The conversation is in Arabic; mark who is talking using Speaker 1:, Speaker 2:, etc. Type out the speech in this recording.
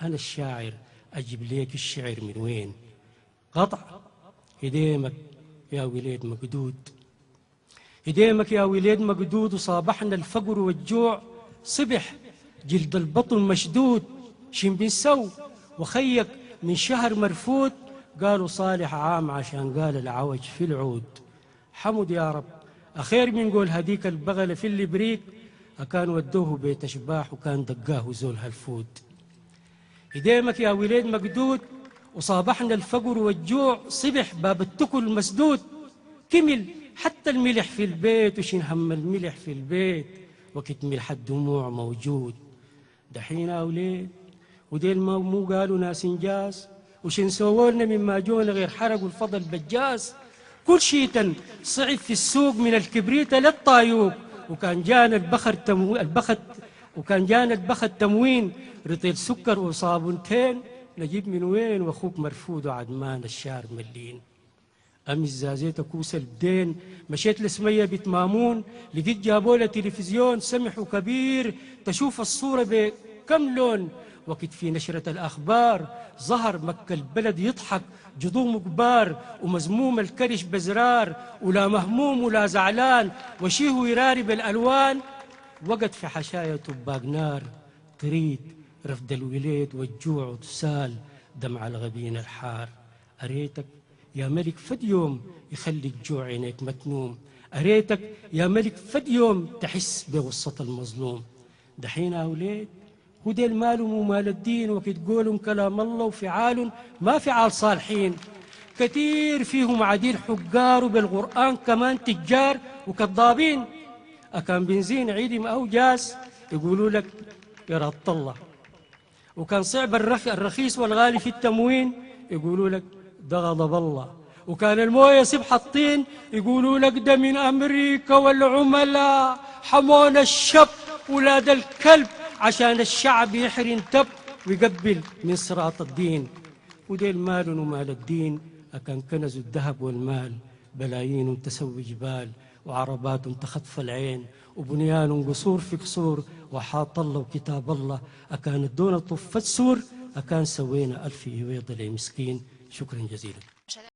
Speaker 1: أنا الشاعر أجيب ليك الشعر من وين؟ قطع هديمك يا وليد مقدود، هديمك يا وليد مقدود، وصابحنا الفقر والجوع صبح جلد البطن مشدود. شن بنسو وخيك من شهر مرفود، قالوا صالح عام عشان قال العوج في العود. حمد يا رب أخير من قول هديك البغلة في الإبريق، أكان ودوه بيت أشباح وكان دقاه زول هالفود. هديمك يا وليد مقدود وصابحنا الفقر والجوع صبح باب التكل مسدود. كمل حتى الملح في البيت وشن هم الملح في البيت، وقت ملح الدموع موجود. دحين يا وليد وديل ما مو قالوا ناس انجاز، وشن سوولنا مما جونا غير حرقوا الفضل بجاز. كل شيء صعب في السوق من الكبريت للطايوق، وكان جانا البخت تموين رطيل سكر وصابونتين، نجيب من وين واخوك مرفود وعدمان الشار ملين. أمس زازيت كوس الدين مشيت لسمية بيت مامون، لقيت جابوا لها تلفزيون سمح وكبير تشوف الصورة بكم لون. وقت في نشرة الأخبار ظهر مكة البلد يضحك جذوم كبار، ومزموم الكرش بزرار، ولا مهموم ولا زعلان، وشيه يراري بالألوان. وقت في حشاية طباق نار تريد رفد الوليد والجوع وتسال دمع الغبين الحار. أريتك يا ملك فد يوم يخلي الجوع عينيك متنوم، أريتك يا ملك فد يوم تحس بغصة المظلوم. دحين يا وليد هدي المال ومال الدين، وقت قولهم كلام الله وفعال ما فعال صالحين. كثير فيهم عديل حجار وبالقرآن كمان تجار وكذابين. أكان بنزين عيدم أو جاس يقولوا لك يا رب الله، وكان صعب الرخيص والغالي في التموين يقولوا لك ده غضب الله، وكان المويه سبح الطين يقولوا لك ده من أمريكا والعملاء حمون الشب ولاد الكلب عشان الشعب يحرن تب ويقبل من صراط الدين. وديل مال ومال الدين أكان كنز الذهب والمال، بلايين تسوي جبال وعربات تخطف العين، وبنيان قصور في قصور وحاط الله وكتاب الله. أكان الدون طفت سور، أكان سوينا ألف يويض لي مسكين. شكرا جزيلا.